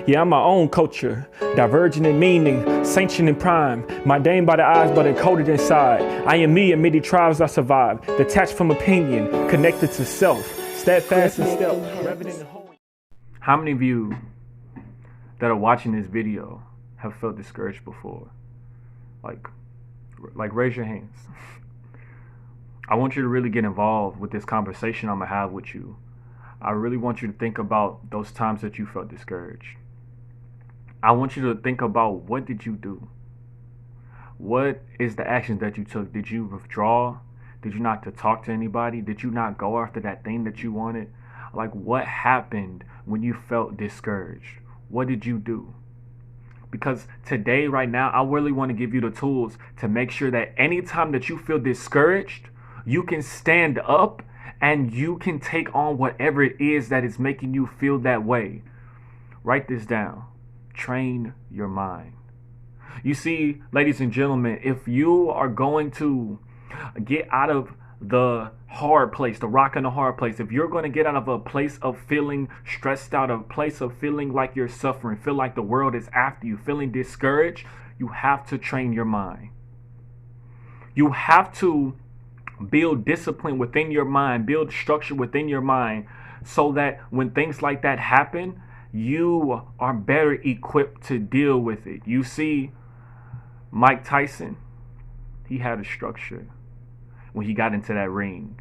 Yeah, I'm my own culture, divergent in meaning, sanctioned in prime. My name by the eyes, but encoded inside. I am me, and many tribes I survive. Detached from opinion, connected to self. Steadfast and stealth, reverent and holy. How many of you that are watching this video have felt discouraged before? Like raise your hands. I want you to really get involved with this conversation I'm gonna have with you. I really want you to think about those times that you felt discouraged. I want you to think about, what did you do? What is the actions that you took? Did you withdraw? Did you not to talk to anybody? Did you not go after that thing that you wanted? Like, what happened when you felt discouraged? What did you do? Because today, right now, I really want to give you the tools to make sure that anytime that you feel discouraged, you can stand up and you can take on whatever it is that is making you feel that way. Write this down. Train your mind. You see, ladies and gentlemen, if you are going to get out of the hard place, the rock in the hard place, if you're going to get out of a place of feeling stressed out, a place of feeling like you're suffering, feel like the world is after you, feeling discouraged, you have to train your mind. You have to build discipline within your mind, build structure within your mind, so that when things like that happen, you are better equipped to deal with it. You see, Mike Tyson, he had a structure when he got into that ring.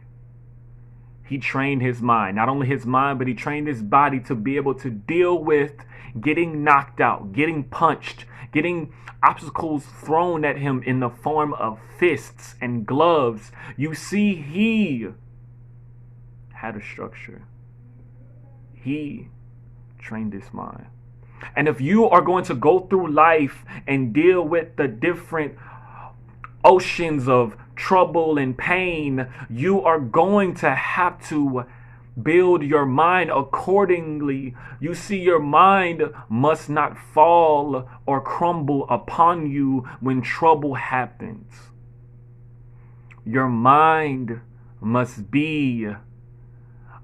He trained his mind, not only his mind, but he trained his body to be able to deal with getting knocked out, getting punched, getting obstacles thrown at him in the form of fists and gloves. You see, he had a structure. He trained his mind. And if you are going to go through life and deal with the different oceans of trouble and pain, you are going to have to build your mind accordingly. You see, your mind must not fall or crumble upon you when trouble happens. Your mind must be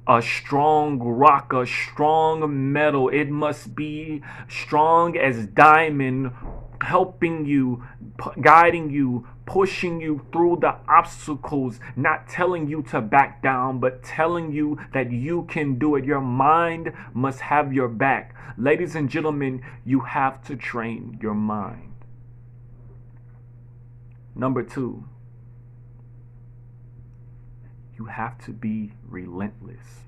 a strong rock, a strong metal. It must be strong as diamond, helping you, guiding you, pushing you through the obstacles, not telling you to back down, but telling you that you can do it. Your mind must have your back. Ladies and gentlemen, you have to train your mind. Number 2, you have to be relentless.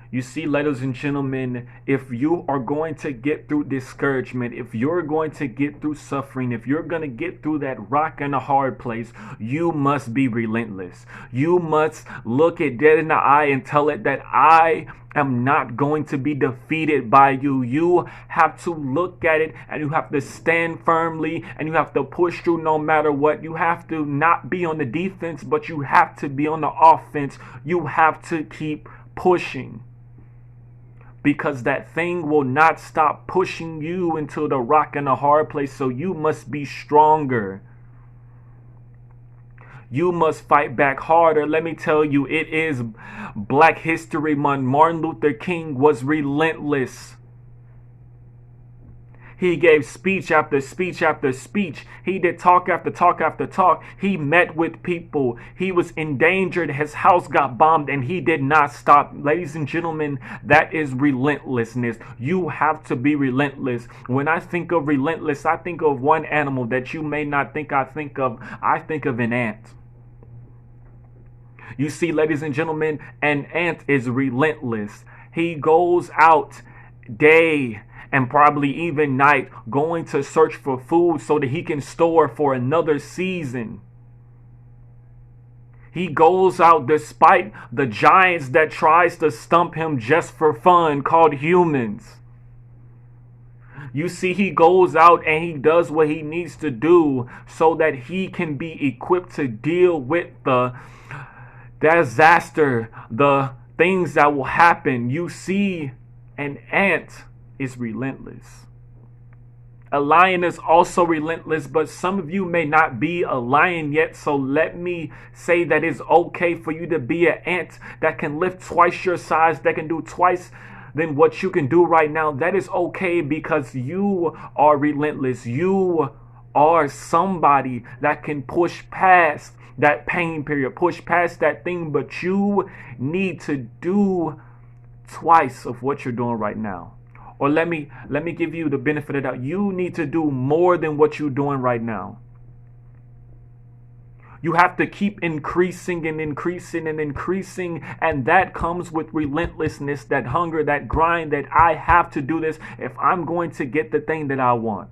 You see, ladies and gentlemen, if you are going to get through discouragement, if you're going to get through suffering, if you're going to get through that rock and a hard place, you must be relentless. You must look it dead in the eye and tell it that I am not going to be defeated by you. You have to look at it and you have to stand firmly and you have to push through no matter what. You have to not be on the defense, but you have to be on the offense. You have to keep pushing, because that thing will not stop pushing you into the rock and the hard place. So you must be stronger. You must fight back harder. Let me tell you, it is Black History Month. Martin Luther King was relentless. He gave speech after speech after speech. He did talk after talk after talk. He met with people. He was endangered. His house got bombed and he did not stop. Ladies and gentlemen, that is relentlessness. You have to be relentless. When I think of relentless, I think of one animal that you may not think I think of. I think of an ant. You see, ladies and gentlemen, an ant is relentless. He goes out day and probably even night, going to search for food so that he can store for another season. He goes out despite the giants that tries to stump him just for fun, called humans. You see, he goes out and he does what he needs to do so that he can be equipped to deal with the disaster, the things that will happen. You see, an ant is relentless. A lion is also relentless, but some of you may not be a lion yet, so let me say that it's okay for you to be an ant that can lift twice your size, that can do twice than what you can do right now, that is okay, because you are relentless. You are somebody that can push past that pain period, push past that thing, but you need to do twice of what you're doing right now. Or let me give you the benefit of that. You need to do more than what you're doing right now. You have to keep increasing and increasing and increasing. And that comes with relentlessness, that hunger, that grind, that I have to do this if I'm going to get the thing that I want.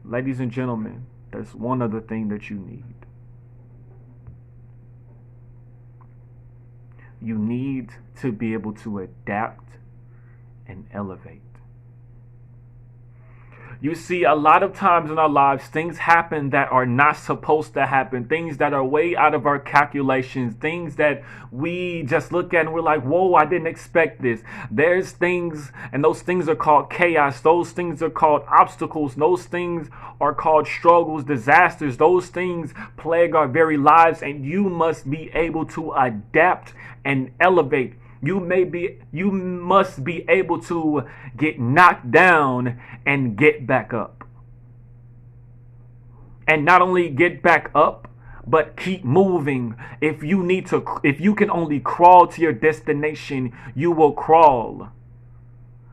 Ladies and gentlemen, there's one other thing that you need. You need to be able to adapt and elevate. You see, a lot of times in our lives, things happen that are not supposed to happen. Things that are way out of our calculations. Things that we just look at and we're like, whoa, I didn't expect this. There's things, and those things are called chaos. Those things are called obstacles. Those things are called struggles, disasters. Those things plague our very lives, and you must be able to adapt and elevate. You must be able to get knocked down and get back up. And not only get back up, but keep moving. If you can only crawl to your destination, you will crawl.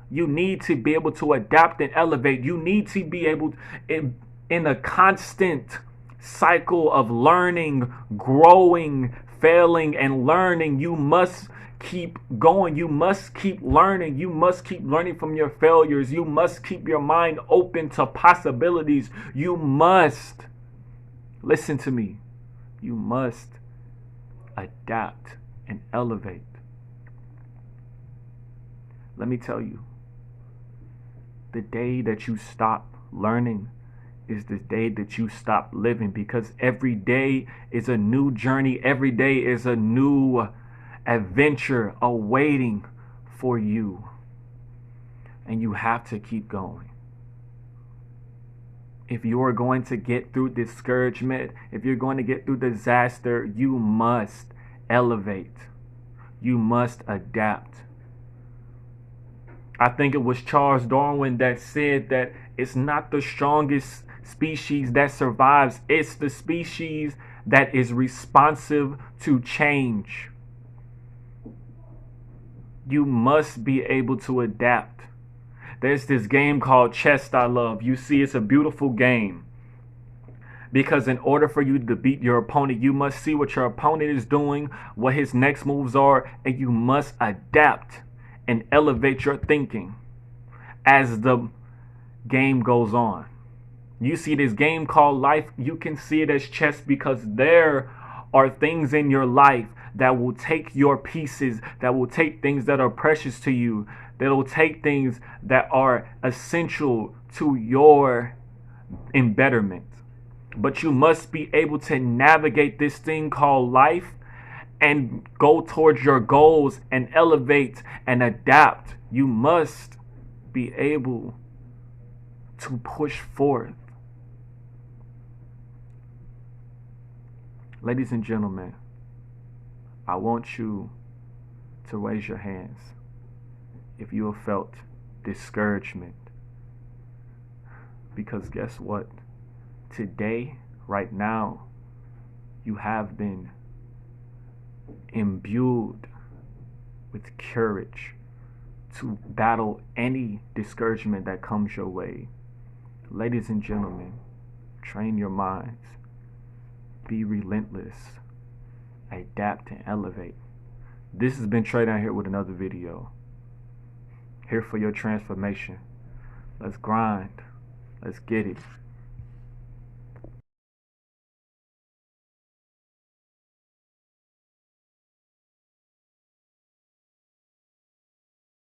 You need to be able to adapt and elevate. You need to be able in a constant cycle of learning, growing, failing, and learning. You must keep going. You must keep learning. You must keep learning from your failures. You must keep your mind open to possibilities. You must, listen to me, you must adapt and elevate. Let me tell you, the day that you stop learning is the day that you stop living, because every day is a new journey. Every day is a new adventure awaiting for you, and you have to keep going. If you are going to get through discouragement, if you're going to get through disaster, you must elevate. You must adapt. I think it was Charles Darwin that said that it's not the strongest species that survives, it's the species that is responsive to change. You must be able to adapt. There's this game called chess I love. You see, it's a beautiful game, because in order for you to beat your opponent, you must see what your opponent is doing, what his next moves are, and you must adapt and elevate your thinking as the game goes on. You see this game called life, you can see it as chess, because there are things in your life that will take your pieces, that will take things that are precious to you, that will take things that are essential to your embetterment. But you must be able to navigate this thing called life and go towards your goals and elevate and adapt. You must be able to push forth. Ladies and gentlemen, I want you to raise your hands if you have felt discouragement. Because guess what? Today, right now, you have been imbued with courage to battle any discouragement that comes your way. Ladies and gentlemen, train your minds. Be relentless. Adapt and elevate. This has been Traydon here with another video. Here for your transformation. Let's grind. Let's get it.